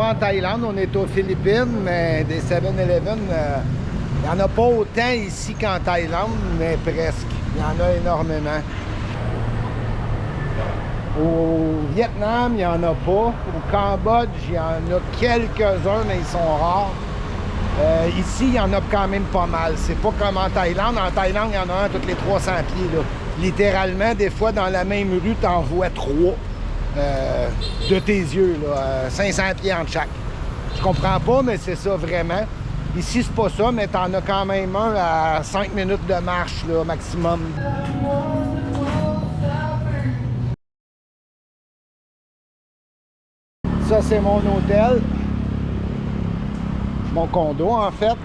pas en Thaïlande, on est aux Philippines, mais des 7-Eleven, il n'y en a pas autant ici qu'en Thaïlande, mais presque. Il y en a énormément. Au Vietnam, il n'y en a pas. Au Cambodge, il y en a quelques-uns, mais ils sont rares. Ici, il y en a quand même pas mal. C'est pas comme en Thaïlande. En Thaïlande, il y en a un tous les 300 pieds. Là. Littéralement, des fois, dans la même rue, tu en vois 3 de tes yeux. Là, 500 pieds entre chaque. Je comprends pas, mais c'est ça vraiment. Ici, c'est pas ça, mais tu en as quand même un à 5 minutes de marche là, maximum. Ça, c'est mon hôtel. Mon condo, en fait.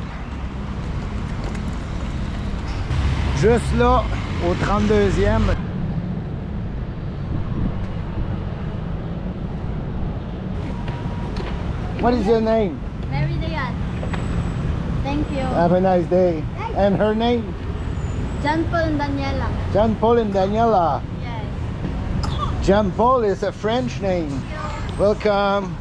Juste là, au 32e. What is your name? Mary Dayan. Thank you. Have a nice day. And her name? John Paul and Daniela. John Paul and Daniela. Yes. John Paul is a French name. Welcome.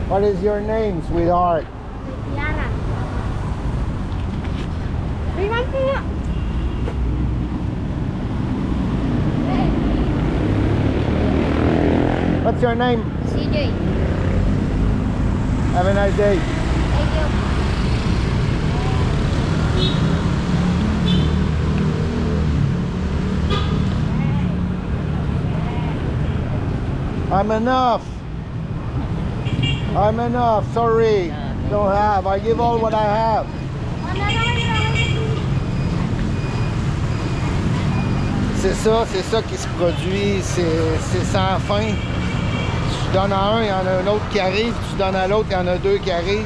What is your name, sweetheart? Tiara. Ringan po nga. What's your name? CJ. Have a nice day. Thank you. I'm enough. I'm enough. Sorry. Don't have. I give all what I have. C'est ça qui se produit. C'est sans fin. Tu donnes à un, il y en a un autre qui arrive. Tu donnes à l'autre, il y en a 2 qui arrivent.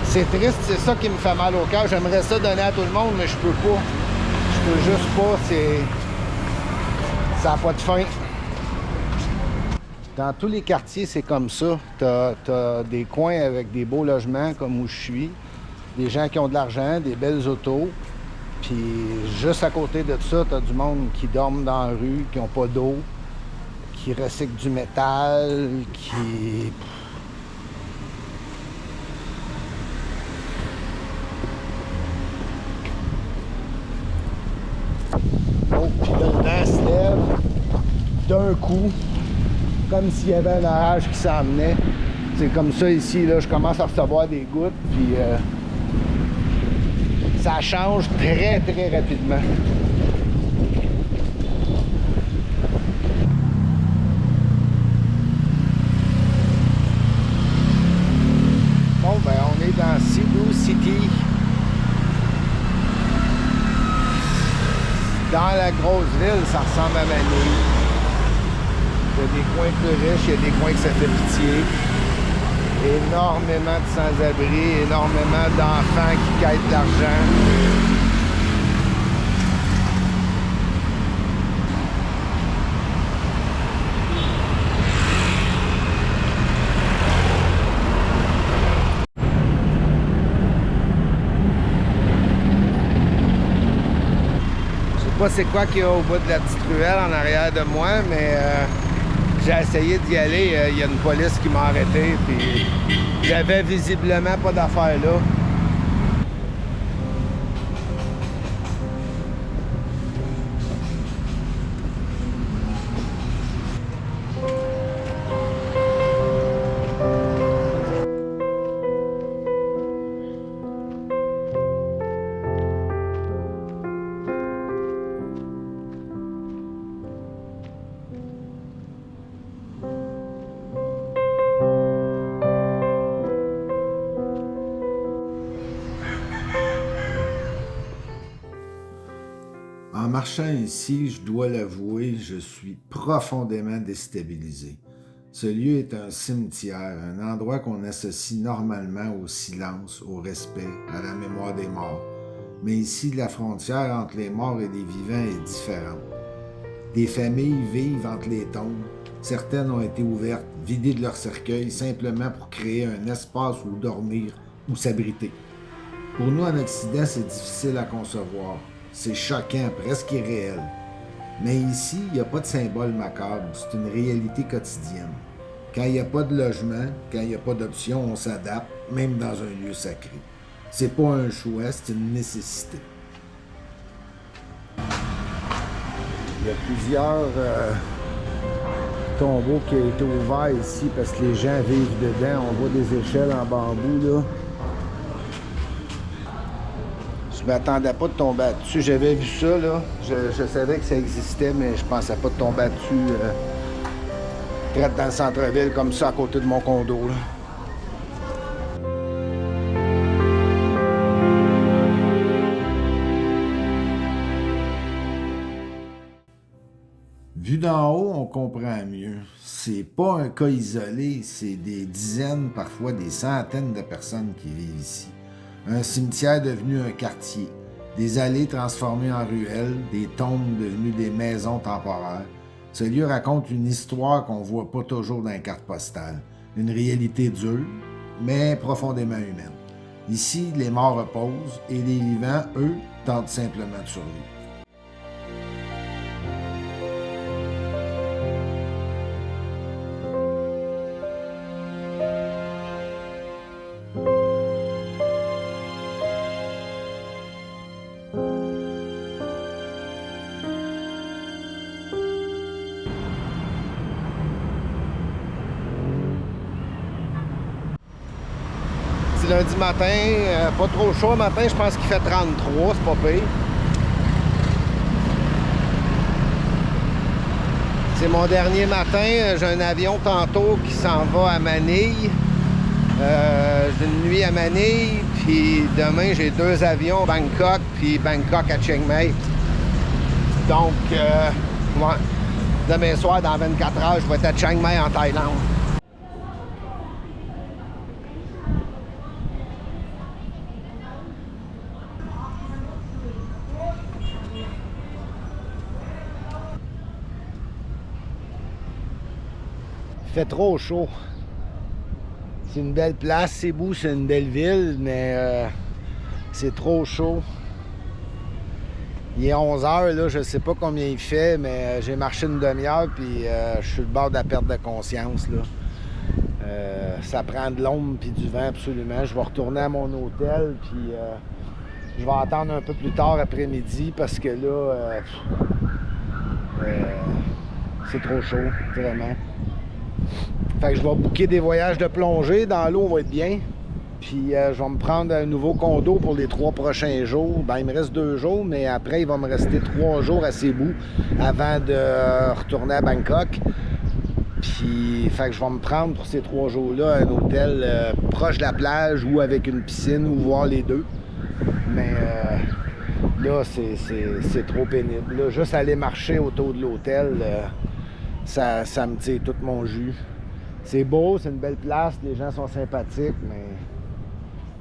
C'est triste, c'est ça qui me fait mal au cœur. J'aimerais ça donner à tout le monde, mais je peux pas. Je peux juste pas. Ça n'a pas de fin. Dans tous les quartiers, c'est comme ça. T'as des coins avec des beaux logements, comme où je suis. Des gens qui ont de l'argent, des belles autos. Puis juste à côté de ça, t'as du monde qui dorment dans la rue, qui n'ont pas d'eau, qui recyclent du métal, qui... Oh, puis là, le vent se lève d'un coup, comme s'il y avait un orage qui s'en venait. C'est comme ça ici, là, je commence à recevoir des gouttes, puis ça change très, très rapidement. Bon, ben, on est dans Cebu City. Dans la grosse ville, ça ressemble à Manille. Il y a des coins plus riches, il y a des coins que ça fait pitié. Énormément de sans-abri, énormément d'enfants qui quittent de l'argent. Je sais pas c'est quoi qu'il y a au bout de la petite ruelle en arrière de moi, mais j'ai essayé d'y aller. Il y a une police qui m'a arrêté, puis j'avais visiblement pas d'affaires là. En marchant ici, je dois l'avouer, je suis profondément déstabilisé. Ce lieu est un cimetière, un endroit qu'on associe normalement au silence, au respect, à la mémoire des morts. Mais ici, la frontière entre les morts et les vivants est différente. Des familles vivent entre les tombes. Certaines ont été ouvertes, vidées de leur cercueil, simplement pour créer un espace où dormir ou s'abriter. Pour nous, en Occident, c'est difficile à concevoir. C'est choquant, presque irréel. Mais ici, il n'y a pas de symbole macabre. C'est une réalité quotidienne. Quand il n'y a pas de logement, quand il n'y a pas d'option, on s'adapte, même dans un lieu sacré. C'est pas un choix, c'est une nécessité. Il y a plusieurs tombeaux qui ont été ouverts ici parce que les gens vivent dedans. On voit des échelles en bambou, là. Je m'attendais pas de tomber là-dessus. J'avais vu ça, là. Je savais que ça existait, mais je pensais pas de tomber là-dessus. Direct dans le centre-ville, comme ça, à côté de mon condo, là. Vu d'en haut, on comprend mieux. C'est pas un cas isolé, c'est des dizaines, parfois des centaines de personnes qui vivent ici. Un cimetière devenu un quartier, des allées transformées en ruelles, des tombes devenues des maisons temporaires. Ce lieu raconte une histoire qu'on voit pas toujours dans les cartes postales. Une réalité dure, mais profondément humaine. Ici, les morts reposent et les vivants, eux, tentent simplement de survivre. Lundi matin, pas trop chaud le matin, je pense qu'il fait 33, c'est pas pire. C'est mon dernier matin, j'ai un avion tantôt qui s'en va à Manille. J'ai une nuit à Manille, puis demain j'ai 2 avions, Bangkok, puis Bangkok à Chiang Mai. Donc, ouais, demain soir, dans 24 heures, je vais être à Chiang Mai en Thaïlande. Il fait trop chaud. C'est une belle place, Cebu, c'est une belle ville, mais c'est trop chaud. Il est 11 h, là, je sais pas combien il fait, mais j'ai marché une demi-heure, puis je suis le bord de la perte de conscience, là. Ça prend de l'ombre puis du vent, absolument. Je vais retourner à mon hôtel, puis je vais attendre un peu plus tard après-midi, parce que là, c'est trop chaud, vraiment. Fait que je vais booker des voyages de plongée. Dans l'eau, on va être bien. Puis je vais me prendre un nouveau condo pour les 3 prochains jours. Ben, il me reste 2 jours, mais après, il va me rester 3 jours à Cebu avant de retourner à Bangkok. Puis, fait que je vais me prendre pour ces 3 jours-là un hôtel proche de la plage ou avec une piscine ou voir les deux. Mais là, c'est trop pénible. Là, juste aller marcher autour de l'hôtel, ça me tire tout mon jus. C'est beau, c'est une belle place, les gens sont sympathiques, mais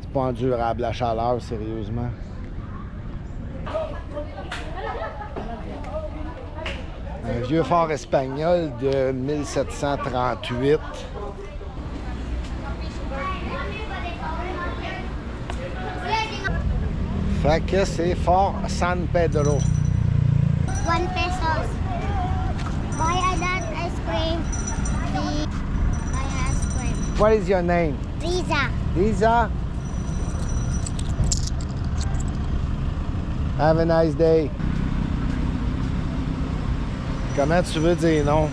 c'est pas endurable la chaleur, sérieusement. Un vieux fort espagnol de 1738. Fait que c'est Fort San Pedro. 1 pesos. Buy that ice cream. Buy ice cream. What is your name? Riza. Lisa? Have a nice day. Comment tu veux dire non?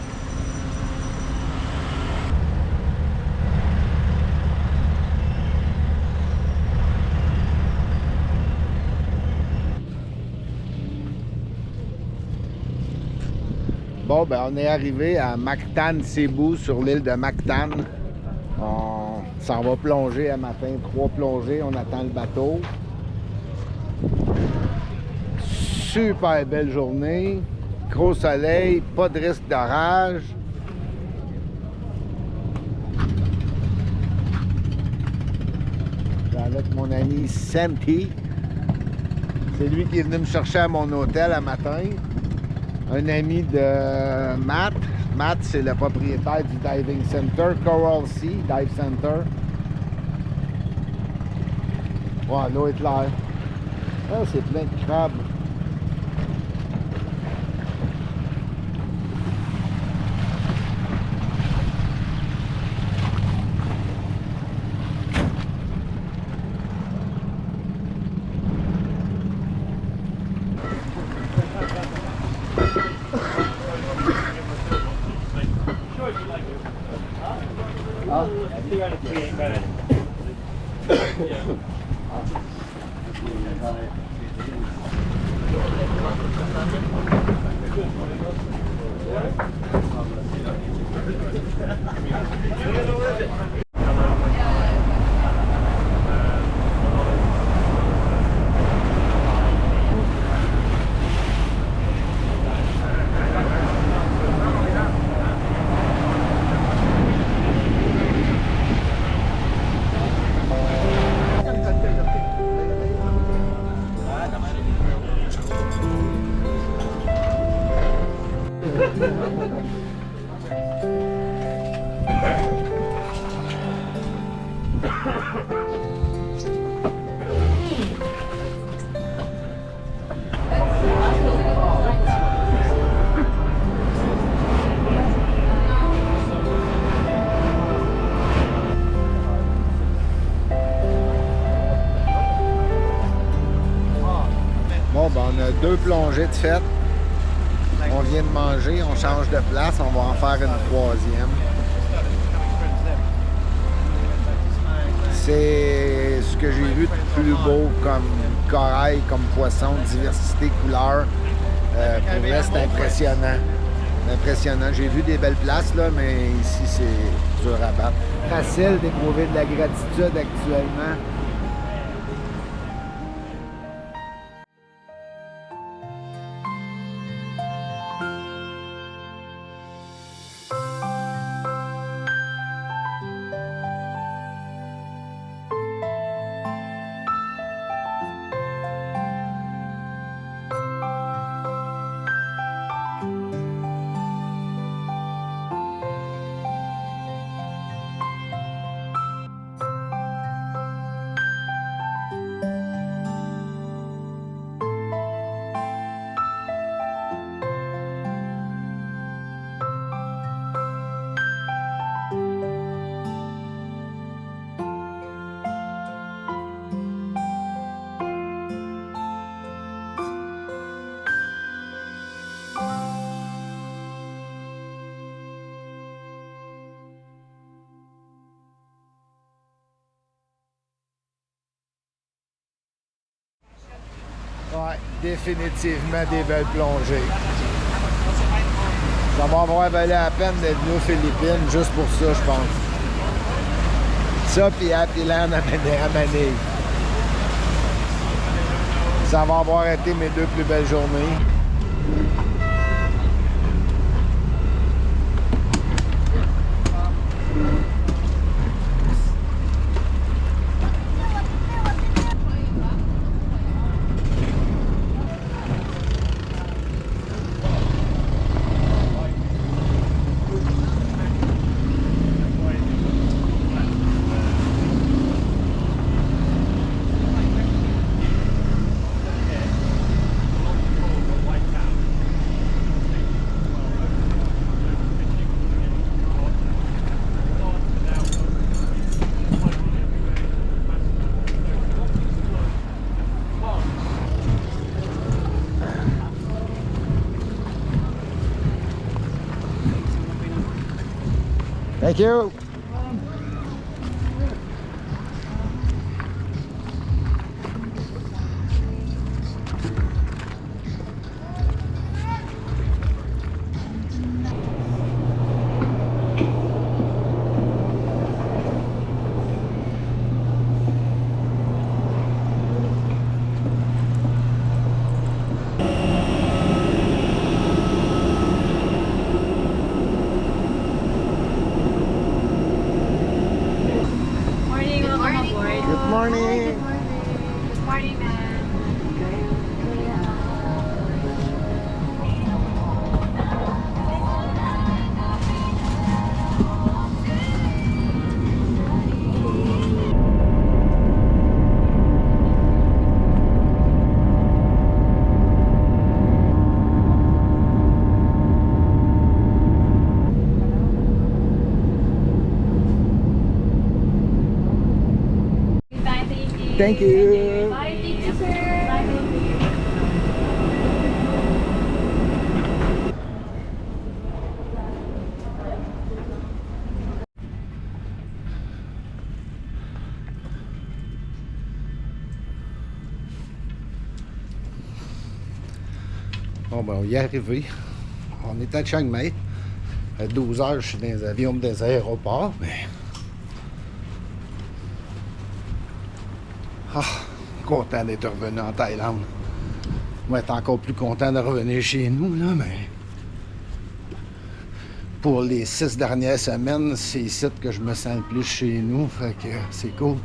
Bon, ben on est arrivé à Mactan, Cebu, sur l'île de Mactan. On s'en va plonger à matin, 3 plongées, on attend le bateau. Super belle journée, gros soleil, pas de risque d'orage. Je suis avec mon ami Santi. C'est lui qui est venu me chercher à mon hôtel à matin. Un ami de Matt. Matt, c'est le propriétaire du Diving Center, Coral Sea Dive Center. Ouais, l'eau est claire. Ah, c'est plein de crabes. Bon, ben on a 2 plongées de fête. On vient de manger, on change de place, on va en faire une 3e. C'est ce que j'ai vu de plus beau comme corail, comme poisson, diversité, couleur. Pour vrai, c'est impressionnant. Impressionnant. J'ai vu des belles places, là, mais ici, c'est dur à battre. Facile d'éprouver de la gratitude actuellement. Ouais, définitivement des belles plongées. Ça va avoir valu la peine d'être venu aux Philippines juste pour ça, je pense. Ça, puis Happy Land à Manille. Ça va avoir été mes 2 plus belles journées. Thank you. Thank you. Bye, thank you, sir. Bye. Bon, ben, on y est arrivé. On est à Chiang Mai. À 12 heures, je suis dans les avions des aéroports, mais... Ah, content d'être revenu en Thaïlande. On va être encore plus content de revenir chez nous, là, mais... Pour les 6 dernières semaines, c'est ici que je me sens le plus chez nous, fait que c'est cool.